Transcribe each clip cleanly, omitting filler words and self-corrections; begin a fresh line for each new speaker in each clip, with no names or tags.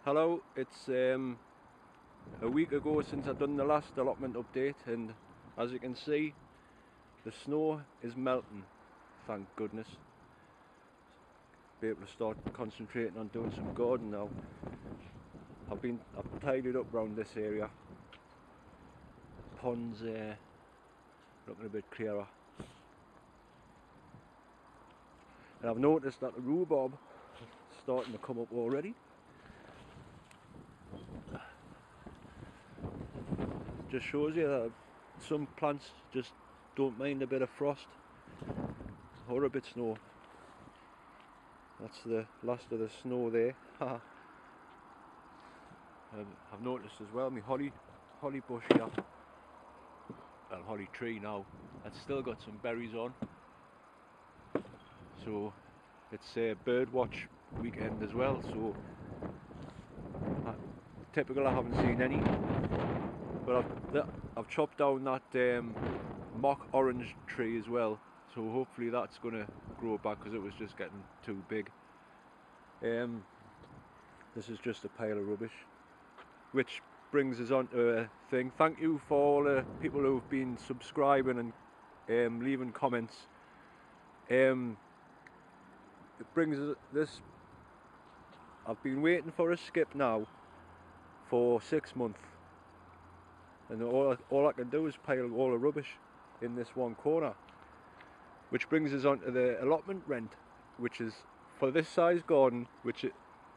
Hello, it's a week ago since I've done the last allotment update, and as you can see, the snow is melting, thank goodness. Be able to start concentrating on doing some gardening now. I've tidied up around this area. Ponds looking a bit clearer. And I've noticed that the rhubarb is starting to come up already. Just shows you that some plants just don't mind a bit of frost or a bit snow. That's the last of the snow there. And I've noticed as well my holly bush here, well, holly tree now, it's still got some berries on. So it's a bird watch weekend as well, so typical, I haven't seen any, but I've chopped down that mock orange tree as well, so hopefully that's going to grow back because it was just getting too big. This is just a pile of rubbish, which brings us on to a thing. Thank you for all the people who've been subscribing and leaving comments. It brings us this. I've been waiting for a skip now for 6 months, and all I can do is pile all the rubbish in this one corner, which brings us on to the allotment rent, which is for this size garden, which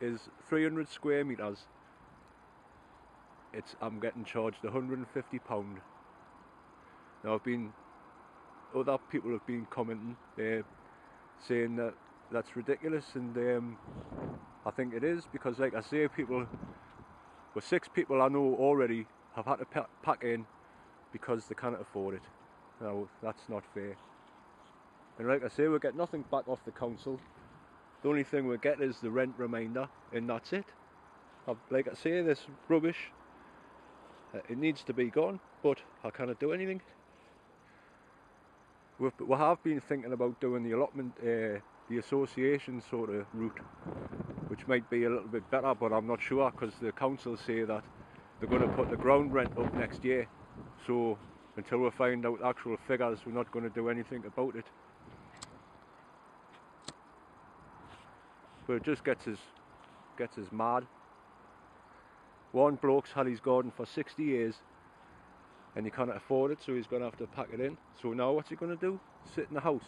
is 300 square metres. I'm getting charged £150. Now other people have been commenting, saying that that's ridiculous, and I think it is, because like I say, 6 people I know already have had to pack in because they can't afford it. Now that's not fair, and like I say, we get nothing back off the council. The only thing we get is the rent reminder, and that's it. Like I say, this rubbish, it needs to be gone, but I can't do anything. We have been thinking about doing the allotment, the association sort of route, which might be a little bit better, but I'm not sure, because the council say that they're going to put the ground rent up next year, so until we find out actual figures, we're not going to do anything about it. But it just gets us mad. One bloke's had his garden for 60 years and he can't afford it, so he's going to have to pack it in. So now what's he going to do? Sit in the house?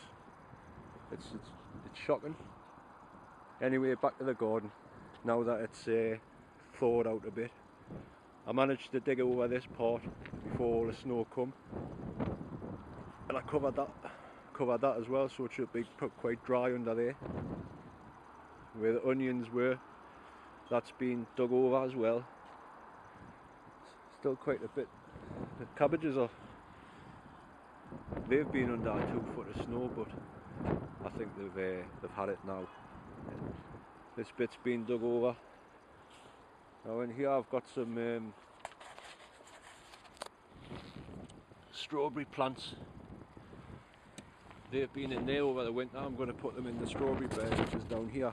It's shocking. Anyway, back to the garden. Now that it's thawed out a bit, I managed to dig over this part before all the snow come, and I covered that as well, so it should be quite dry under there. Where the onions were, that's been dug over as well. Still quite a bit. The cabbages they've been under 2 foot of snow, but I think they've had it now. This bit's been dug over. Now in here I've got some strawberry plants. They've been in there over the winter. I'm going to put them in the strawberry bed, which is down here,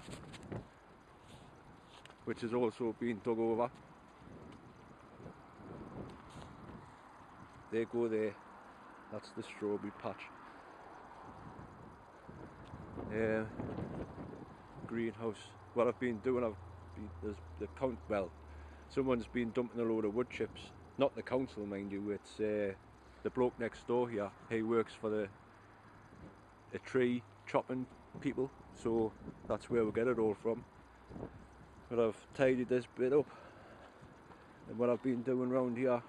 which has also been dug over. They go there. That's the strawberry patch. Greenhouse. What I've been doing, someone's been dumping a load of wood chips. Not the council, mind you. It's the bloke next door here. He works for the tree chopping people, so that's where we get it all from. But I've tidied this bit up, and what I've been doing around here,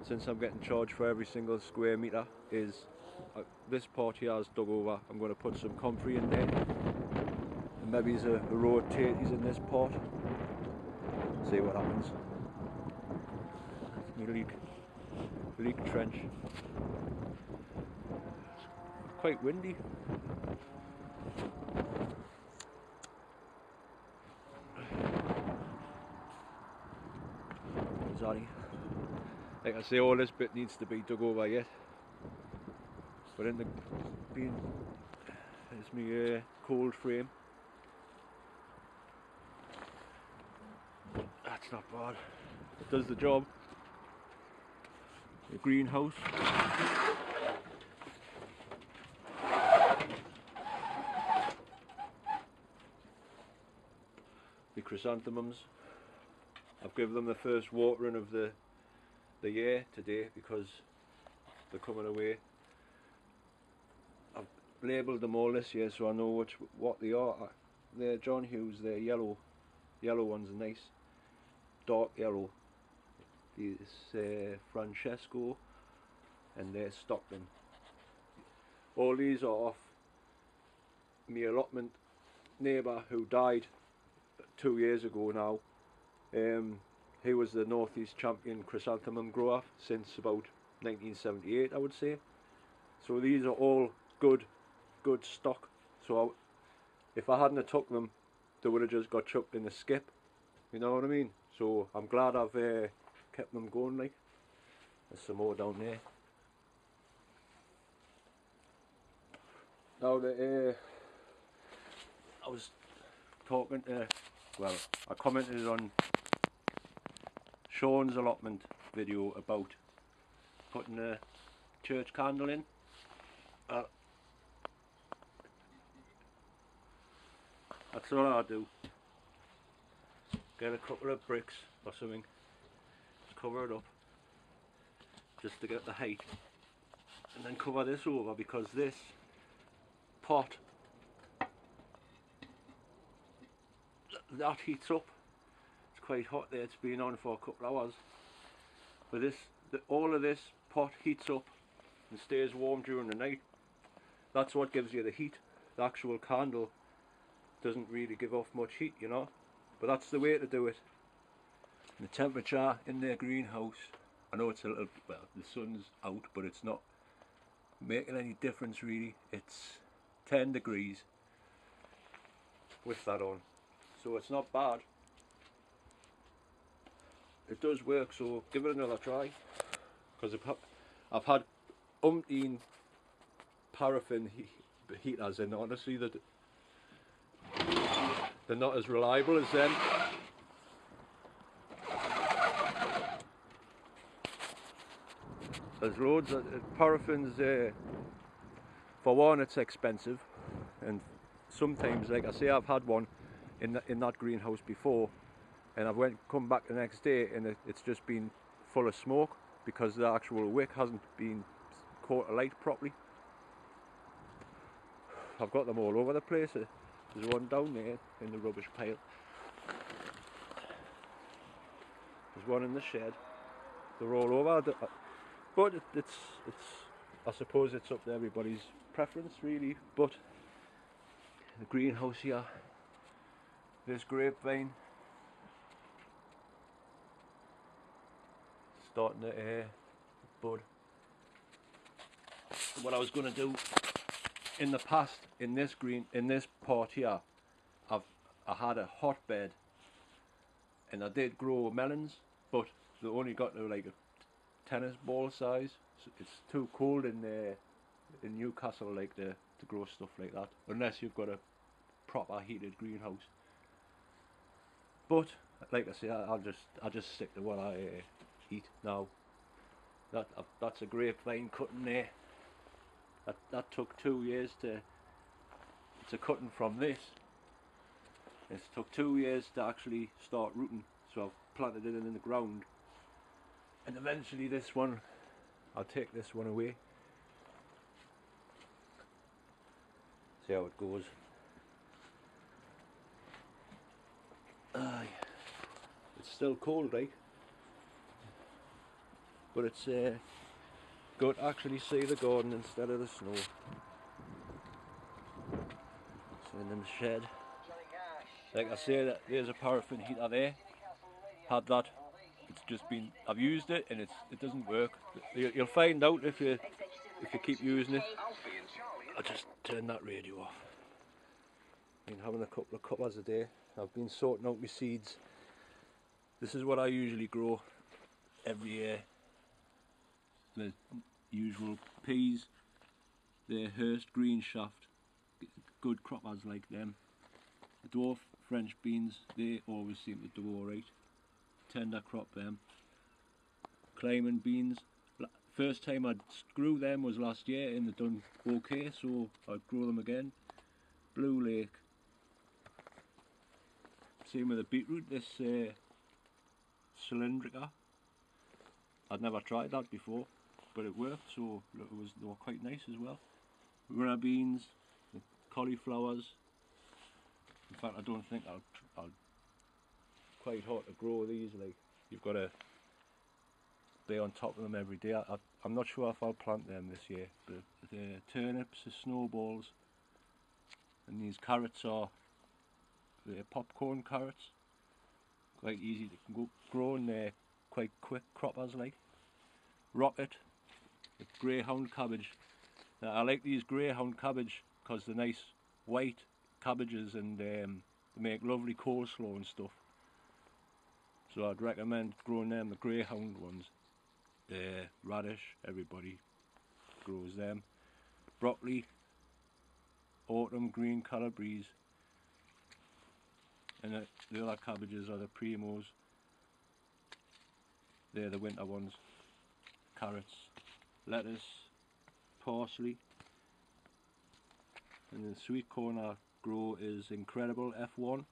since I'm getting charged for every single square metre, is this part here is dug over. I'm going to put some comfrey in there, and maybe there's a row of tatties in this part. See what happens. That's my leak trench. It's quite windy. Sorry. Like I say, all this bit needs to be dug over yet. But in the being, there's my cold frame. It's not bad. It does the job. The greenhouse. The chrysanthemums. I've given them the first watering of the year today because they're coming away. I've labelled them all this year so I know what they are. They're John Hughes, they're yellow. Yellow ones are nice. Dark yellow. This Francesco, and they're Stockton. All these are off my allotment neighbour who died 2 years ago now. He was the Northeast champion chrysanthemum grower since about 1978, I would say. So these are all good stock. So if I hadn't have took them, they would have just got chucked in the skip. You know what I mean? So I'm glad I've kept them going. Like, there's some more down there. Now I was talking to, well, I commented on Sean's allotment video about putting a church candle in. That's all I do. Get a couple of bricks or something, just cover it up, just to get the height, and then cover this over, because this pot, that heats up. It's quite hot there, it's been on for a couple of hours, but all of this pot heats up and stays warm during the night. That's what gives you the heat. The actual candle doesn't really give off much heat, you know, but that's the way to do it. The temperature in their greenhouse, I know it's a little, well, the sun's out, but it's not making any difference really. It's 10 degrees with that on, so it's not bad. It does work, so give it another try, because I've had umpteen paraffin heaters, and honestly they're not as reliable as them. There's loads of paraffin's, for one, it's expensive, and sometimes, like I say, I've had one in that greenhouse before, and I've come back the next day and it's just been full of smoke because the actual wick hasn't been caught alight properly. I've got them all over the place. There's one down there in the rubbish pile. There's one in the shed. They're all over. But it's I suppose it's up to everybody's preference really. But the greenhouse here, this grapevine, starting to bud. What I was going to do in the past, in this part here, I had a hotbed, and I did grow melons, but they only got to like a tennis ball size. So it's too cold in Newcastle, like to grow stuff like that, unless you've got a proper heated greenhouse. But like I say, I'll just stick to what I eat now. That's a grapevine cutting there. That took 2 years to cutting from this. It took 2 years to actually start rooting, so I've planted it in the ground, and eventually this one, I'll take this one away, see how it goes. It's still cold, right? But it's good to actually see the garden instead of the snow. So in the shed, like I say, that there's a paraffin heater there. Had that. It's just been, I've used it and it doesn't work. You'll find out if you keep using it. I'll just turn that radio off. Been having a couple of cuppers a day. I've been sorting out my seeds. This is what I usually grow every year. The usual peas, the Hurst green shaft, good croppers like them. The dwarf French beans, they always seem to do alright. tender crop them. Climbing beans. First time I'd grew them was last year and they'd done okay, so I'd grow them again. Blue Lake. Same with the beetroot, this cylindrica. I'd never tried that before, but it worked, so they were quite nice as well. Runner beans, the cauliflowers. In fact, I don't think I'll quite hard to grow these. Like, you've got to be on top of them every day. I'm not sure if I'll plant them this year, but the turnips, the snowballs, and these carrots are the popcorn carrots. Quite easy to grow, and they're quite quick croppers like. Rocket, the greyhound cabbage. Now, I like these greyhound cabbage because they're nice white cabbages, and they make lovely coleslaw and stuff. So I'd recommend growing them, the greyhound ones. Radish, everybody grows them. Broccoli, autumn green calabrese, and the other cabbages are the primos. They're the winter ones. Carrots, lettuce, parsley, and the sweet corn I grow is Incredible F1.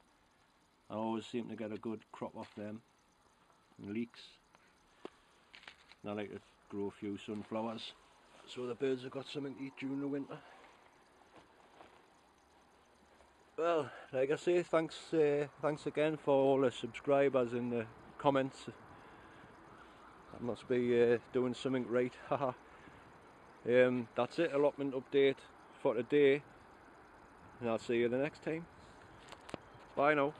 I always seem to get a good crop off them. And leeks. And I like to grow a few sunflowers so the birds have got something to eat during the winter. Well, like I say, thanks again for all the subscribers and the comments. I must be doing something right, haha. That's it, allotment update for today, and I'll see you the next time. Bye now.